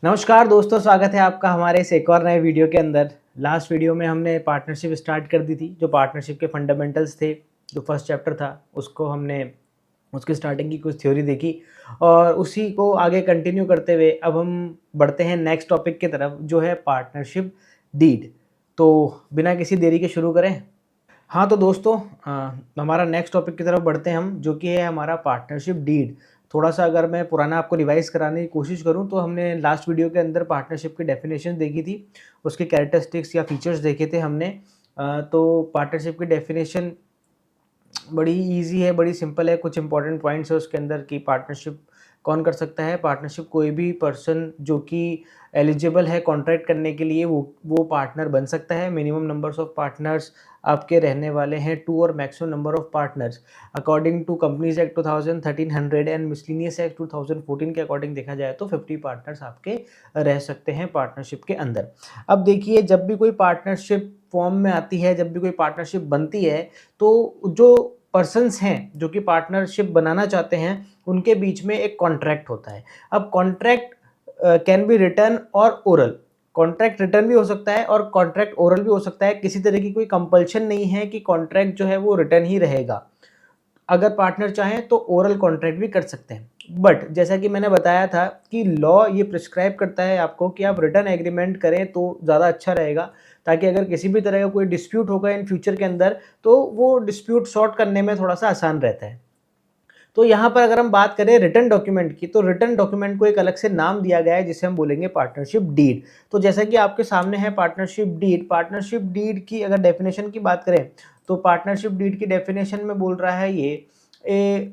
नमस्कार दोस्तों, स्वागत है आपका हमारे इस एक और नए वीडियो के अंदर। लास्ट वीडियो में हमने पार्टनरशिप स्टार्ट कर दी थी। जो पार्टनरशिप के फंडामेंटल्स थे, जो फर्स्ट चैप्टर था, उसको हमने उसकी स्टार्टिंग की कुछ थ्योरी देखी और उसी को आगे कंटिन्यू करते हुए अब हम बढ़ते हैं नेक्स्ट टॉपिक की तरफ, जो है पार्टनरशिप डीड। तो बिना किसी देरी के शुरू करें। हाँ तो दोस्तों, हमारा नेक्स्ट टॉपिक की तरफ बढ़ते हैं हम, जो कि है हमारा पार्टनरशिप डीड। थोड़ा सा अगर मैं पुराना आपको रिवाइज कराने की कोशिश करूं तो हमने लास्ट वीडियो के अंदर पार्टनरशिप की डेफिनेशन देखी थी, उसके कैरेक्टरिस्टिक्स या फीचर्स देखे थे हमने। तो पार्टनरशिप की डेफिनेशन बड़ी इजी है, बड़ी सिंपल है। कुछ इंपॉर्टेंट पॉइंट्स है उसके अंदर कि पार्टनरशिप कौन कर सकता है। पार्टनरशिप कोई भी पर्सन जो कि एलिजिबल है कॉन्ट्रैक्ट करने के लिए वो पार्टनर बन सकता है। मिनिमम नंबर्स ऑफ पार्टनर्स आपके रहने वाले हैं 2 और maximum number of partners according to companies act 2013 and miscellaneous act 2014 के अकॉर्डिंग देखा जाए तो 50 पार्टनर्स आपके रह सकते हैं पार्टनरशिप के अंदर। अब देखिए, जब भी कोई पार्टनरशिप फॉर्म में आती है, जब भी कोई पार्टनरशिप बनती है, तो जो पर्सन्स हैं जो कि पार्टनरशिप बनाना चाहते हैं, उनके बीच में एक कॉन्ट्रैक्ट होता है। अब कॉन्ट्रैक्ट कैन बी रिटन और ओरल। कॉन्ट्रैक्ट रिटर्न भी हो सकता है और कॉन्ट्रैक्ट ओरल भी हो सकता है। किसी तरह की कोई कंपल्शन नहीं है कि कॉन्ट्रैक्ट जो है वो रिटर्न ही रहेगा। अगर पार्टनर चाहें तो ओरल कॉन्ट्रैक्ट भी कर सकते हैं। बट जैसा कि मैंने बताया था कि लॉ ये प्रिस्क्राइब करता है आपको कि आप रिटर्न एग्रीमेंट करें तो ज़्यादा अच्छा रहेगा, ताकि अगर किसी भी तरह का कोई डिस्प्यूट होगा इन फ्यूचर के अंदर तो वो डिस्प्यूट सॉर्ट करने में थोड़ा सा आसान रहता है। तो यहाँ पर अगर हम बात करें रिटर्न डॉक्यूमेंट की, तो रिटर्न डॉक्यूमेंट को एक अलग से नाम दिया गया है जिसे हम बोलेंगे पार्टनरशिप डीड। तो जैसा कि आपके सामने है पार्टनरशिप डीड की अगर डेफिनेशन की बात करें तो पार्टनरशिप डीड की डेफिनेशन में बोल रहा है ये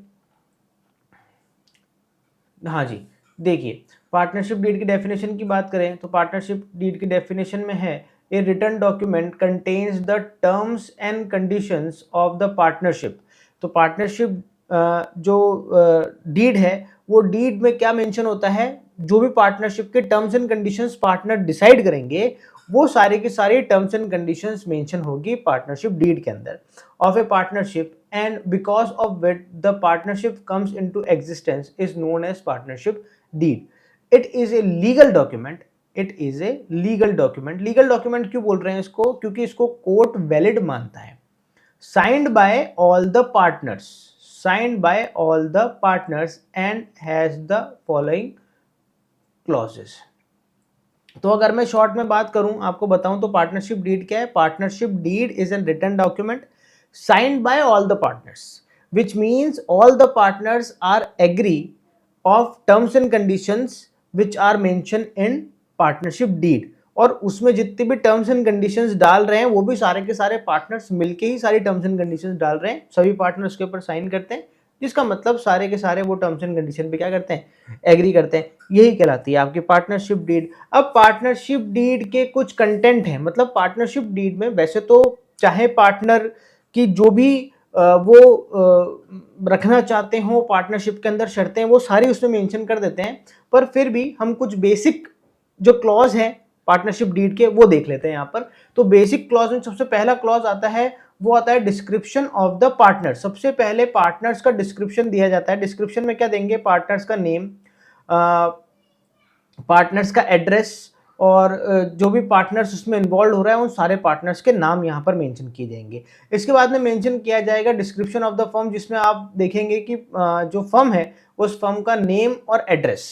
हाँ जी, देखिए, पार्टनरशिप डीड की डेफिनेशन की बात करें तो पार्टनरशिप डीड की डेफिनेशन में है a written document contains the terms and conditions of the partnership. तो पार्टनरशिप जो डीड है, वो डीड में क्या मेंशन होता है, जो भी पार्टनरशिप के terms and conditions partner decide करेंगे, वो सारे के सारे टर्म्स एंड कंडीशंस मेंशन होगी पार्टनरशिप डीड के अंदर of A partnership, and because of which the partnership comes into existence is known as partnership deed. It is a legal document. Legal document क्यों बोल रहे हैं इसको? क्योंकि इसको कोर्ट वैलिड मानता है। Signed by all the partners and has the following clauses. तो अगर मैं शॉर्ट में बात करूं, आपको बताऊं तो पार्टनरशिप डीड क्या है। Partnership deed is an written document signed by all the partners, which means all the partners are agree of terms and conditions which are mentioned in partnership deed। और उसमें जितने भी टर्म्स एंड कंडीशंस डाल रहे हैं वो भी सारे के सारे पार्टनर्स मिलके ही सारी टर्म्स एंड कंडीशंस डाल रहे हैं। सभी पार्टनर उसके ऊपर साइन करते हैं, जिसका मतलब सारे के सारे वो टर्म्स एंड कंडीशन पे क्या करते हैं, एग्री करते हैं। यही कहलाती है आपकी पार्टनरशिप डीड। अब पार्टनरशिप डीड के कुछ कंटेंट हैं, मतलब पार्टनरशिप डीड में वैसे तो चाहे पार्टनर कि जो भी वो रखना चाहते हो पार्टनरशिप के अंदर शर्तें, वो सारी उसमें मेंशन कर देते हैं, पर फिर भी हम कुछ बेसिक जो क्लॉज हैं पार्टनरशिप डीड के वो देख लेते हैं यहाँ पर। तो बेसिक क्लॉज में सबसे पहला क्लॉज आता है, वो आता है डिस्क्रिप्शन ऑफ द पार्टनर। सबसे पहले पार्टनर्स का डिस्क्रिप्शन दिया जाता है। डिस्क्रिप्शन में क्या देंगे, पार्टनर्स का नेम, पार्टनर्स का एड्रेस, और जो भी पार्टनर्स उसमें इन्वॉल्व हो रहा है उन सारे पार्टनर्स के नाम यहाँ पर मेंशन किए जाएंगे। इसके बाद में मेंशन किया जाएगा डिस्क्रिप्शन ऑफ द फर्म, जिसमें आप देखेंगे कि जो फर्म है उस फर्म का नेम और एड्रेस।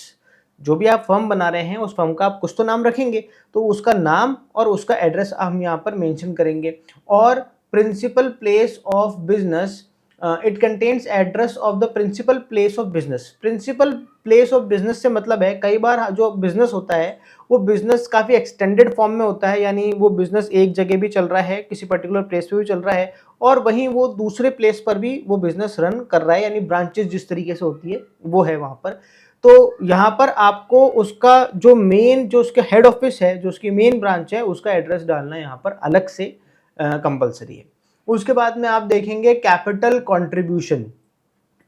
जो भी आप फर्म बना रहे हैं उस फर्म का आप कुछ तो नाम रखेंगे, तो उसका नाम और उसका एड्रेस हम यहाँ पर मेंशन करेंगे। और principal place of business, it contains address of the principal place of business. Principal place of business से मतलब है, कई बार जो बिजनेस होता है वो बिजनेस काफ़ी एक्सटेंडेड फॉर्म में होता है, यानी वो बिजनेस एक जगह भी चल रहा है, किसी पर्टिकुलर प्लेस पे भी चल रहा है, और वहीं वो दूसरे प्लेस पर भी वो बिजनेस रन कर रहा है, यानी ब्रांचेस जिस तरीके से होती है वो है वहाँ पर। तो यहाँ पर आपको उसका जो मेन, जो उसका हेड ऑफिस है, जो उसकी मेन ब्रांच है, उसका एड्रेस डालना यहाँ पर अलग से कंपलसरी है। उसके बाद में आप देखेंगे capital contribution.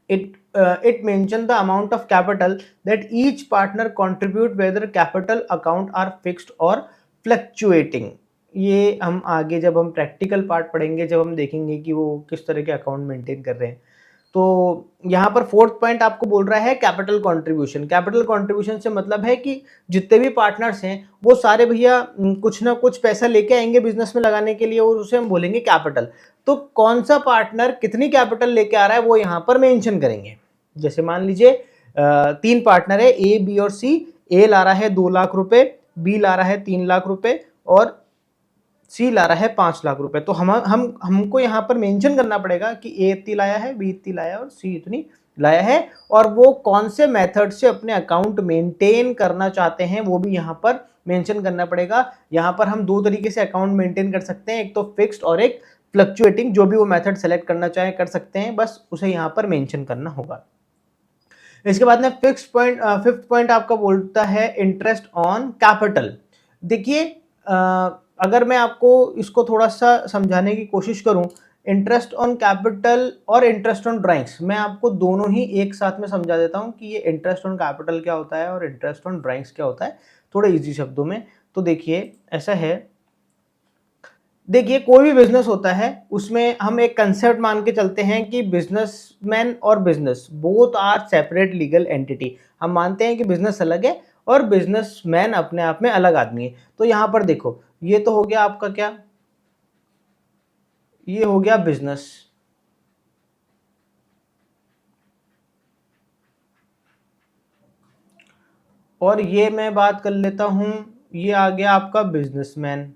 it mention the amount of capital that each partner contribute whether capital account are fixed or fluctuating। ये हम आगे जब हम प्रैक्टिकल पार्ट पढ़ेंगे, जब हम देखेंगे कि वो किस तरह के अकाउंट मेंटेन कर रहे हैं, तो यहाँ पर फोर्थ पॉइंट आपको बोल रहा है कैपिटल कंट्रीब्यूशन। कैपिटल कंट्रीब्यूशन से मतलब है कि जितने भी पार्टनर्स हैं वो सारे भैया कुछ ना कुछ पैसा लेके आएंगे बिजनेस में लगाने के लिए, और उसे हम बोलेंगे कैपिटल। तो कौन सा पार्टनर कितनी कैपिटल लेके आ रहा है वो यहाँ पर मेंशन करेंगे। जैसे मान लीजिए 3 पार्टनर है, ए बी और सी। ए ला रहा है 2 लाख रुपए, बी ला रहा है 3 लाख रुपए और सी ला रहा है 5 लाख रुपए। तो हमको यहाँ पर मेंशन करना पड़ेगा कि ए इतनी लाया है, बी इतनी लाया है और सी इतनी लाया है, और वो कौन से मेथड से अपने अकाउंट मेंटेन करना चाहते हैं वो भी यहाँ पर मेंशन करना पड़ेगा। यहाँ पर हम 2 तरीके से अकाउंट मेंटेन कर सकते हैं, एक तो फिक्स्ड और एक फ्लक्चुएटिंग। जो भी वो मेथड सेलेक्ट करना चाहे कर सकते हैं, बस उसे यहाँ पर मेंशन करना होगा। इसके बाद में फिफ्थ पॉइंट आपका बोलता है इंटरेस्ट ऑन कैपिटल। देखिए अगर मैं आपको इसको थोड़ा सा समझाने की कोशिश करूं, इंटरेस्ट ऑन कैपिटल और इंटरेस्ट ऑन ड्राइंग्स, मैं आपको दोनों ही एक साथ में समझा देता हूं कि ये इंटरेस्ट ऑन कैपिटल क्या होता है और इंटरेस्ट ऑन ड्राइंग्स क्या होता है, थोड़े इजी शब्दों में। तो देखिए ऐसा है, देखिए कोई भी बिजनेस होता है उसमें हम एक कंसेप्ट मान के चलते हैं कि बिजनेसमैन और business both are separate legal entity. हम मानते हैं कि बिजनेस अलग है और बिजनेसमैन अपने आप में अलग आदमी है। तो यहाँ पर देखो ये तो हो गया आपका क्या, ये हो गया बिजनेस, और ये मैं बात कर लेता हूं, ये आ गया आपका बिजनेसमैन।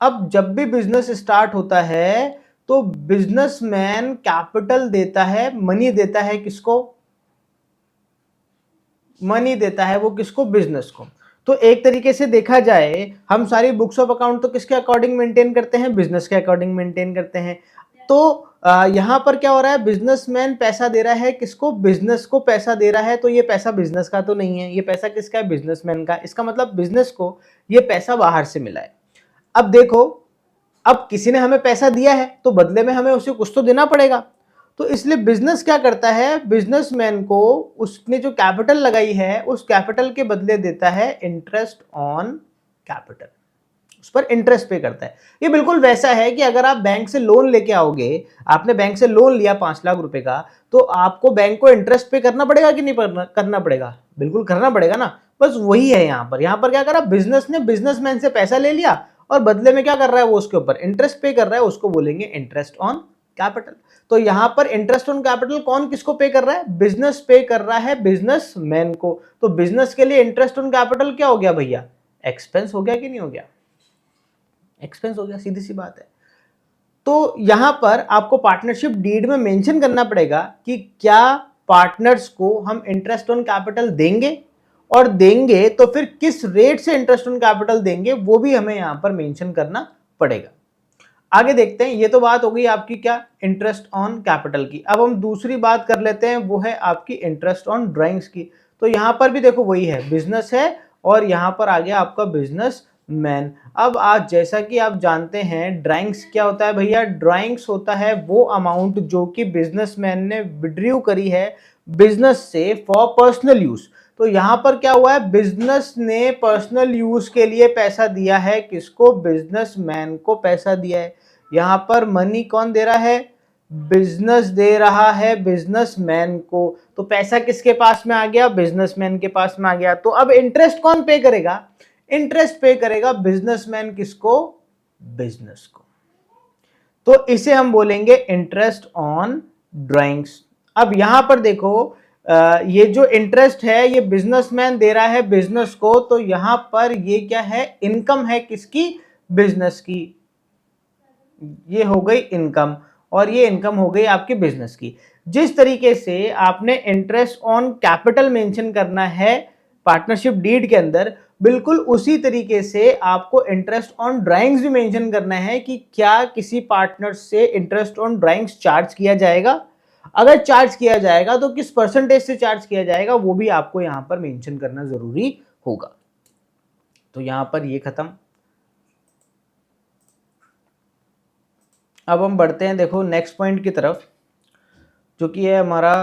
अब जब भी बिजनेस स्टार्ट होता है तो बिजनेसमैन कैपिटल देता है, मनी देता है किसको, मनी देता है वो किसको, बिजनेस को। तो एक तरीके से देखा जाए हम सारी बुक्स ऑफ अकाउंट तो किसके अकॉर्डिंग मेंटेन करते हैं, बिजनेस के अकॉर्डिंग मेंटेन करते हैं। तो यहाँ पर क्या हो रहा है, बिजनेसमैन पैसा दे रहा है किसको, बिजनेस को पैसा दे रहा है। तो ये पैसा बिजनेस का तो नहीं है, ये पैसा किसका है, बिजनेसमैन का। इसका मतलब बिजनेस को ये पैसा बाहर से मिला है। अब देखो, अब किसी ने हमें पैसा दिया है तो बदले में हमें उसे कुछ तो देना पड़ेगा। तो इसलिए बिजनेस क्या करता है, बिजनेसमैन को उसने जो कैपिटल लगाई है उस कैपिटल के बदले देता है इंटरेस्ट ऑन कैपिटल, उस पर इंटरेस्ट पे करता है। ये बिल्कुल वैसा है कि अगर आप बैंक से लोन लेके आओगे, आपने बैंक से लोन लिया 5 लाख रुपए का, तो आपको बैंक को इंटरेस्ट पे करना पड़ेगा कि नहीं करना पड़ेगा, बिल्कुल करना पड़ेगा ना। बस वही है यहाँ पर क्या करा, बिजनेस ने बिजनेसमैन से पैसा ले लिया और बदले में क्या कर रहा है, वो उसके ऊपर इंटरेस्ट पे कर रहा है, उसको बोलेंगे इंटरेस्ट ऑन कैपिटल। तो यहां पर इंटरेस्ट ऑन कैपिटल कौन किसको पे कर रहा है, बिजनेस पे कर रहा है बिजनेसमैन को। तो बिजनेस के लिए इंटरेस्ट ऑन कैपिटल क्या हो गया भैया, एक्सपेंस हो गया कि नहीं हो गया, एक्सपेंस हो गया, सीधी सी बात है। तो यहां पर आपको पार्टनरशिप डीड में मेंशन करना पड़ेगा कि क्या पार्टनर्स को हम इंटरेस्ट ऑन कैपिटल देंगे, और देंगे तो फिर किस रेट से इंटरेस्ट ऑन कैपिटल देंगे वो भी हमें यहां पर मेंशन करना पड़ेगा। आगे देखते हैं, ये तो बात हो गई आपकी क्या, इंटरेस्ट ऑन कैपिटल की। अब हम दूसरी बात कर लेते हैं, वो है आपकी इंटरेस्ट ऑन ड्राइंग्स की। तो यहां पर भी देखो वही है, बिजनेस है और यहां पर आ गया आपका बिजनेस मैन। अब आज जैसा कि आप जानते हैं ड्राइंग्स क्या होता है भैया, ड्राइंग्स होता है वो अमाउंट जो कि बिजनेसमैन ने विड्रॉ करी है बिजनेस से फॉर पर्सनल यूज। तो यहां पर क्या हुआ है, बिजनेस ने पर्सनल यूज के लिए पैसा दिया है किसको, बिजनेसमैन को पैसा दिया है। यहां पर मनी कौन दे रहा है, बिजनेस दे रहा है बिजनेसमैन को। तो पैसा किसके पास में आ गया, बिजनेसमैन के पास में आ गया। तो अब इंटरेस्ट कौन पे करेगा, इंटरेस्ट पे करेगा बिजनेसमैन किसको, बिजनेस को। तो इसे हम बोलेंगे इंटरेस्ट ऑन ड्राइंग्स। अब यहां पर देखो ये जो इंटरेस्ट है ये बिजनेसमैन दे रहा है बिजनेस को, तो यहां पर ये क्या है, इनकम है किसकी, बिजनेस की। ये हो गई इनकम और ये इनकम हो गई आपकी बिजनेस की। जिस तरीके से आपने इंटरेस्ट ऑन कैपिटल मेंशन करना है पार्टनरशिप डीड के अंदर, बिल्कुल उसी तरीके से आपको इंटरेस्ट ऑन ड्राइंग्स भी मेंशन करना है कि क्या किसी पार्टनर से इंटरेस्ट ऑन ड्राइंग्स चार्ज किया जाएगा। अगर चार्ज किया जाएगा तो किस परसेंटेज से चार्ज किया जाएगा वो भी आपको यहां पर मेंशन करना जरूरी होगा। तो यहां पर ये खत्म। अब हम बढ़ते हैं देखो नेक्स्ट पॉइंट की तरफ, जो कि है हमारा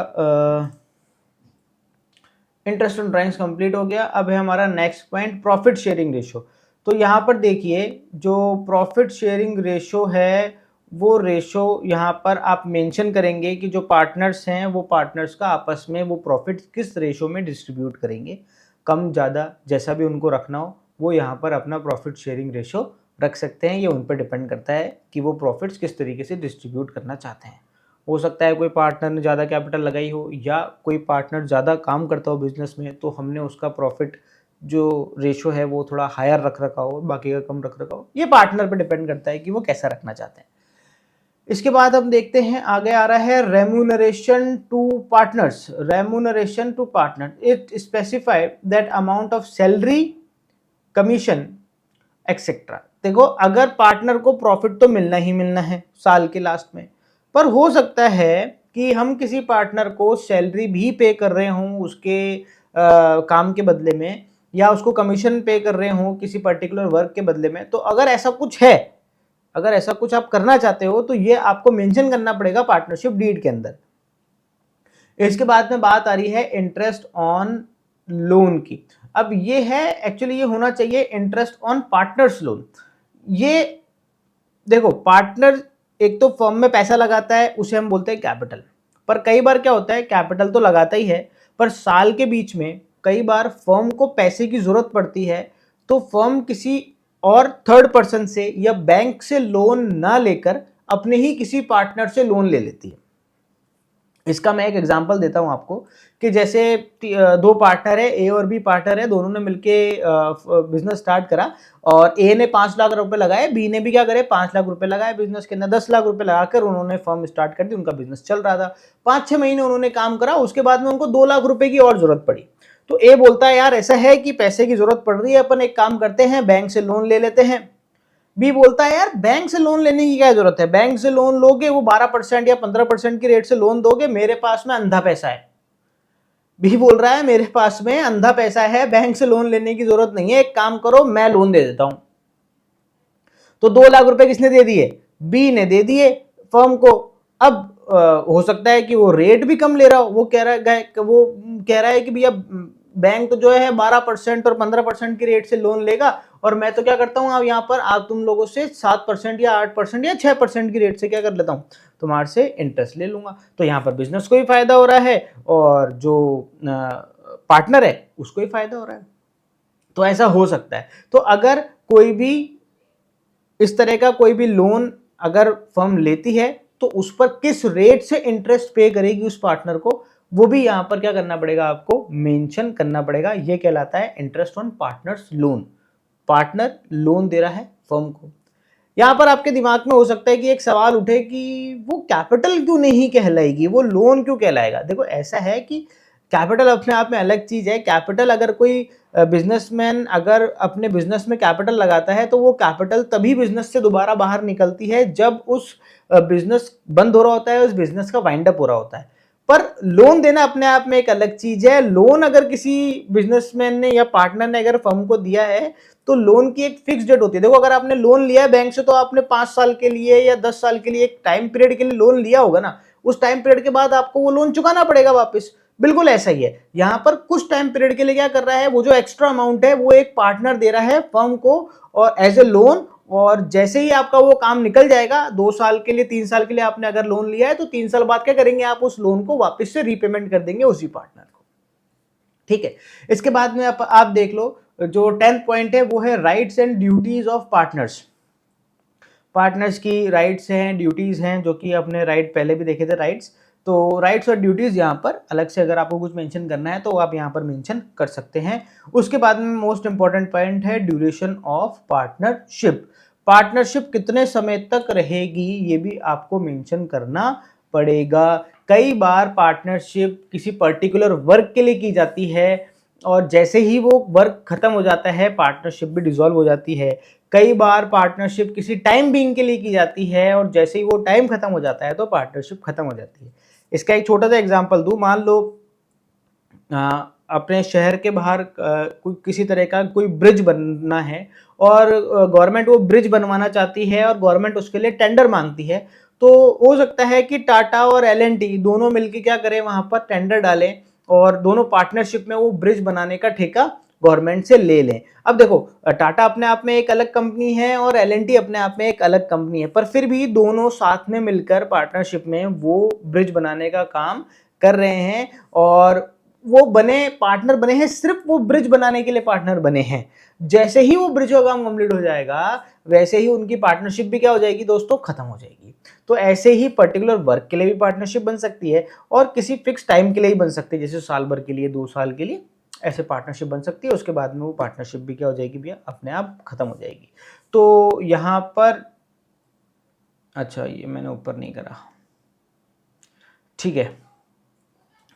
इंटरेस्ट ऑन ड्राइंग्स कंप्लीट हो गया। अब है हमारा next point profit sharing ratio. तो यहाँ पर देखिए जो प्रॉफिट शेयरिंग रेशियो है वो रेशो यहाँ पर आप मेंशन करेंगे कि जो पार्टनर्स हैं वो पार्टनर्स का आपस में वो प्रॉफिट किस रेशो में डिस्ट्रीब्यूट करेंगे, कम ज़्यादा जैसा भी उनको रखना हो वो यहाँ पर अपना प्रॉफिट शेयरिंग रेशो रख सकते हैं। ये उन पर डिपेंड करता है कि वो प्रॉफिट्स किस तरीके से डिस्ट्रीब्यूट करना चाहते हैं। हो सकता है कोई पार्टनर ने ज़्यादा कैपिटल लगाई हो या कोई पार्टनर ज़्यादा काम करता हो बिजनेस में, तो हमने उसका प्रॉफिट जो रेशो है वो थोड़ा हायर रख रखा हो, बाकी का कम रख रखा हो। ये पार्टनर पे डिपेंड करता है कि वो कैसा रखना चाहते हैं। इसके बाद हम देखते हैं आगे आ रहा है remuneration to partners. Remuneration to partner, it specified that amount of salary, commission etcetera. देखो अगर पार्टनर को प्रॉफिट तो मिलना ही मिलना है साल के लास्ट में, पर हो सकता है कि हम किसी पार्टनर को सैलरी भी पे कर रहे हों उसके काम के बदले में, या उसको कमीशन पे कर रहे हों किसी पर्टिकुलर वर्क के बदले में। तो अगर ऐसा कुछ है, अगर ऐसा कुछ आप करना चाहते हो तो ये आपको मेंशन करना पड़ेगा पार्टनरशिप डीड के अंदर। इसके बाद में बात आ रही है इंटरेस्ट ऑन लोन की। अब ये है एक्चुअली ये होना चाहिए इंटरेस्ट ऑन पार्टनर्स लोन। ये देखो पार्टनर एक तो फर्म में पैसा लगाता है उसे हम बोलते हैं कैपिटल, पर कई बार क्या होता है कैपिटल तो लगाता ही है पर साल के बीच में कई बार फर्म को पैसे की जरूरत पड़ती है, तो फर्म किसी और थर्ड पर्सन से या बैंक से लोन ना लेकर अपने ही किसी पार्टनर से लोन ले लेती है। इसका मैं एक एग्जांपल देता हूं आपको कि जैसे दो पार्टनर है, ए और बी पार्टनर है, दोनों ने मिलके बिजनेस स्टार्ट करा और ए ने 5 लाख रुपए लगाए, बी ने भी क्या करे 5 लाख रुपए लगाए बिजनेस के अंदर। 10 लाख रुपए लगाकर उन्होंने फर्म स्टार्ट कर दी, उनका बिजनेस चल रहा था। 5-6 महीने उन्होंने काम करा, उसके बाद में उनको 2 लाख रुपए की और जरूरत पड़ी। तो ए बोलता है यार ऐसा है कि पैसे की जरूरत पड़ रही है, अपन एक काम करते हैं बैंक से लोन ले लेते हैं। बी बोलता है यार बैंक से लोन लेने की क्या जरूरत है, बैंक से लोन लोगे वो 12% या 15% की रेट से लोन दोगे, मेरे पास में अंधा पैसा है। बी बोल रहा है मेरे पास में अंधा पैसा है, बैंक से लोन लेने की जरूरत नहीं है, एक काम करो मैं लोन दे देता हूं। तो 2 लाख रुपए किसने दे दिए, बी ने दे दिए फर्म को। अब हो सकता है कि वो रेट भी कम ले रहा हो, वो कह रहा है कि भैया बैंक तो जो है 12% और 15% की रेट से लोन लेगा और मैं तो क्या करता हूं अब यहाँ पर आप तुम लोगों से 7% या 8% या 6% की रेट से क्या कर लेता हूं, तुम्हारे से इंटरेस्ट ले लूंगा। तो यहाँ पर बिजनेस को भी फायदा हो रहा है और जो पार्टनर है उसको भी फायदा हो रहा है। तो ऐसा हो सकता है। तो अगर कोई भी इस तरह का कोई भी लोन अगर फर्म लेती है तो उस पर किस रेट से इंटरेस्ट पे करेगी उस पार्टनर को, वो भी यहां पर क्या करना पड़ेगा, आपको मेंशन करना पड़ेगा। ये कहलाता है interest on partners loan. Partner loan दे रहा है फर्म को। यहां पर आपके दिमाग में हो सकता है कि एक सवाल उठे कि वो कैपिटल क्यों नहीं कहलाएगी, वो लोन क्यों कहलाएगा। देखो ऐसा है कि कैपिटल अपने आप में अलग चीज है। कैपिटल अगर कोई बिजनेसमैन अगर अपने बिजनेस में कैपिटल लगाता है तो वो कैपिटल तभी बिजनेस से दोबारा बाहर निकलती है जब उस बिजनेस बंद हो रहा होता है, उस बिजनेस का वाइंड अप हो रहा होता है। पर लोन देना अपने आप में एक अलग चीज है। लोन अगर किसी बिजनेसमैन ने या पार्टनर ने अगर फर्म को दिया है तो लोन की एक फिक्स डेट होती है। देखो अगर आपने लोन लिया है बैंक से तो आपने 5 साल के लिए या 10 साल के लिए एक टाइम पीरियड के लिए लोन लिया होगा ना, उस टाइम पीरियड के बाद आपको वो लोन चुकाना पड़ेगा वापस। बिल्कुल ऐसा ही है यहां पर, कुछ टाइम पीरियड के लिए क्या कर रहा है, वो जो एक्स्ट्रा अमाउंट है वो एक पार्टनर दे रहा है फर्म को और एज ए लोन, और जैसे ही आपका वो काम निकल जाएगा 2 साल के लिए 3 साल के लिए आपने अगर लोन लिया है तो 3 साल बाद क्या करेंगे, आप उस लोन को वापस से रीपेमेंट कर देंगे उसी पार्टनर को। ठीक है। इसके बाद में आप देख लो जो 10th पॉइंट है वो है rights and duties of partners. Partners की राइट्स हैं, ड्यूटीज हैं, जो कि अपने राइट पहले भी देखे थे राइट्स। तो राइट्स और ड्यूटीज यहाँ पर अलग से अगर आपको कुछ मेंशन करना है तो आप यहाँ पर मेंशन कर सकते हैं। उसके बाद में मोस्ट इंपॉर्टेंट पॉइंट है ड्यूरेशन ऑफ पार्टनरशिप। पार्टनरशिप कितने समय तक रहेगी ये भी आपको मेंशन करना पड़ेगा। कई बार पार्टनरशिप किसी पर्टिकुलर वर्क के लिए की जाती है और जैसे ही वो वर्क खत्म हो जाता है पार्टनरशिप भी डिसॉल्व हो जाती है। कई बार पार्टनरशिप किसी टाइम बीइंग के लिए की जाती है और जैसे ही वो टाइम खत्म हो जाता है तो पार्टनरशिप खत्म हो जाती है। इसका एक छोटा सा एग्जांपल दूं, मान लो अपने शहर के बाहर कोई किसी तरह का कोई ब्रिज बनना है और गवर्नमेंट वो ब्रिज बनवाना चाहती है और गवर्नमेंट उसके लिए टेंडर मांगती है। तो हो सकता है कि टाटा और एल&टी दोनों मिलकर क्या करें, वहां पर टेंडर डालें और दोनों पार्टनरशिप में वो ब्रिज बनाने का ठेका गवर्नमेंट से ले लें। अब देखो टाटा अपने आप में एक अलग कंपनी है और एल&टी अपने आप में एक अलग कंपनी है, पर फिर भी दोनों साथ में मिलकर पार्टनरशिप में वो ब्रिज बनाने का काम कर रहे हैं और वो पार्टनर बने हैं, सिर्फ वो ब्रिज बनाने के लिए पार्टनर बने हैं। जैसे ही वो ब्रिज का काम कंप्लीट हो जाएगा वैसे ही उनकी पार्टनरशिप भी क्या हो जाएगी दोस्तों, खत्म हो जाएगी। तो ऐसे ही पर्टिकुलर वर्क के लिए भी पार्टनरशिप बन सकती है और किसी फिक्स टाइम के लिए ही बन सकती है, जैसे साल भर के लिए, 2 साल के लिए ऐसे पार्टनरशिप बन सकती है। उसके बाद में वो पार्टनरशिप भी क्या हो जाएगी भैया, अपने आप खत्म हो जाएगी। तो यहाँ पर अच्छा ये मैंने ऊपर नहीं करा, ठीक है,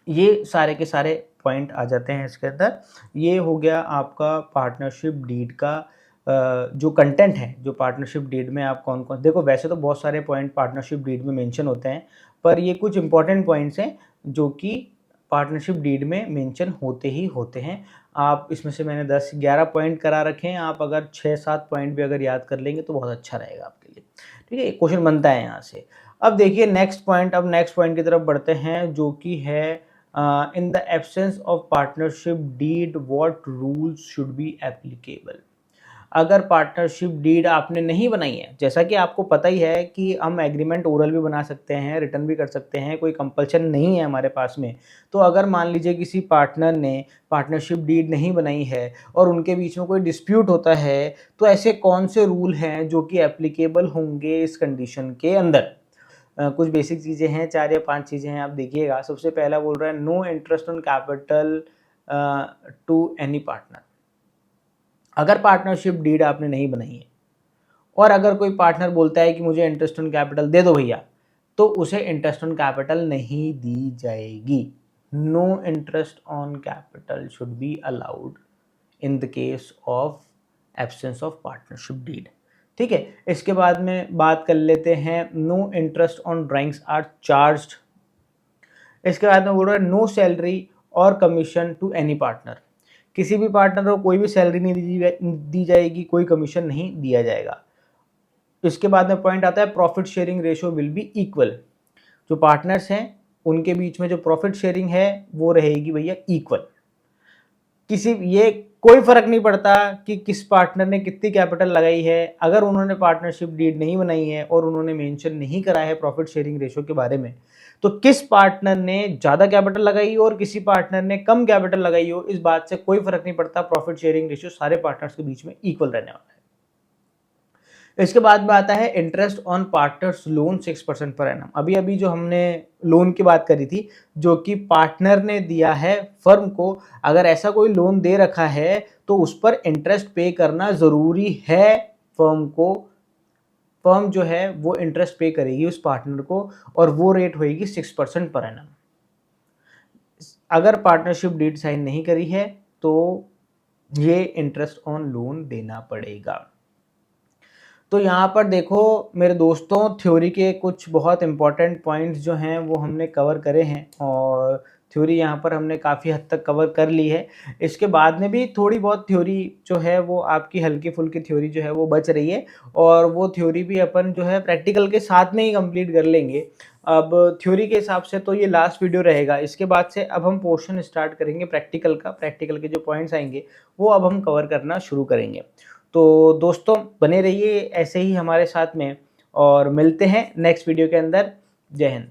ये सारे के सारे पॉइंट आ जाते हैं इसके अंदर। ये हो गया आपका पार्टनरशिप डीड का जो कंटेंट है, जो पार्टनरशिप डीड में आप कौन कौन, देखो वैसे तो बहुत सारे पॉइंट पार्टनरशिप डीड में मेंशन होते हैं, पर ये कुछ इंपॉर्टेंट पॉइंट्स हैं जो कि पार्टनरशिप डीड में मेंशन होते ही होते हैं। आप इसमें से मैंने 10-11 पॉइंट करा रखे हैं, आप अगर 6-7 पॉइंट भी अगर याद कर लेंगे तो बहुत अच्छा रहेगा आपके लिए, ठीक है। क्वेश्चन बनता है यहाँ से। अब देखिए नेक्स्ट पॉइंट, अब नेक्स्ट पॉइंट की तरफ बढ़ते हैं जो कि है in the absence of partnership deed what rules should be applicable। अगर पार्टनरशिप डीड आपने नहीं बनाई है, जैसा कि आपको पता ही है कि हम एग्रीमेंट ओरल भी बना सकते हैं, रिटर्न भी कर सकते हैं, कोई कंपल्शन नहीं है हमारे पास में। तो अगर मान लीजिए किसी पार्टनर ने पार्टनरशिप डीड नहीं बनाई है और उनके बीच में कोई डिस्प्यूट होता है, तो ऐसे कौन से रूल हैं जो कि एप्लीकेबल होंगे इस कंडीशन के अंदर। कुछ बेसिक चीज़ें हैं, 4 या 5 चीज़ें हैं, आप देखिएगा। सबसे पहला बोल रहा है no interest on capital to any partner. अगर पार्टनरशिप डीड आपने नहीं बनाई है और अगर कोई पार्टनर बोलता है कि मुझे इंटरेस्ट ऑन कैपिटल दे दो भैया, तो उसे इंटरेस्ट ऑन कैपिटल नहीं दी जाएगी। No interest on capital should be allowed in the case of absence of partnership deed, ठीक है। इसके बाद में बात कर लेते हैं no interest on drawings are charged. इसके बाद में बोल रहा है नो सैलरी और कमीशन टू एनी पार्टनर। किसी भी पार्टनर को कोई भी सैलरी नहीं दी जाएगी, कोई कमीशन नहीं दिया जाएगा। इसके बाद में पॉइंट आता है profit sharing ratio will be equal. जो पार्टनर्स हैं उनके बीच में जो प्रॉफिट शेयरिंग है वो रहेगी भैया इक्वल। ये कोई फर्क नहीं पड़ता कि किस पार्टनर ने कितनी कैपिटल लगाई है, अगर उन्होंने पार्टनरशिप डीड नहीं बनाई है और उन्होंने मेंशन नहीं करा है प्रॉफिट शेयरिंग रेशियो के बारे में, तो किस पार्टनर ने ज़्यादा कैपिटल लगाई हो और किसी पार्टनर ने कम कैपिटल लगाई हो, इस बात से कोई फर्क नहीं पड़ता। प्रॉफिट शेयरिंग रेशियो सारे पार्टनर्स के बीच में इक्वल रहने वाला है। इसके बाद में आता है interest on partners loan 6% per annum. अभी जो हमने लोन की बात करी थी जो कि पार्टनर ने दिया है फर्म को, अगर ऐसा कोई लोन दे रखा है तो उस पर इंटरेस्ट पे करना ज़रूरी है फर्म को। फर्म जो है वो इंटरेस्ट पे करेगी उस पार्टनर को और वो रेट होएगी 6% पर एनम। अगर पार्टनरशिप डीड साइन नहीं करी है तो ये इंटरेस्ट ऑन लोन देना पड़ेगा। तो यहाँ पर देखो मेरे दोस्तों, थ्योरी के कुछ बहुत इंपॉर्टेंट पॉइंट्स जो हैं वो हमने कवर करे हैं और थ्योरी यहाँ पर हमने काफ़ी हद तक कवर कर ली है। इसके बाद में भी थोड़ी बहुत थ्योरी जो है वो आपकी हल्की फुल्की थ्योरी जो है वो बच रही है और वो थ्योरी भी अपन जो है प्रैक्टिकल के साथ में ही कंप्लीट कर लेंगे। अब थ्योरी के हिसाब से तो ये लास्ट वीडियो रहेगा। इसके बाद से अब हम पोर्शन स्टार्ट करेंगे प्रैक्टिकल का। प्रैक्टिकल के जो पॉइंट्स आएंगे वो अब हम कवर करना शुरू करेंगे। तो दोस्तों बने रहिए ऐसे ही हमारे साथ में और मिलते हैं नेक्स्ट वीडियो के अंदर। जय हिंद।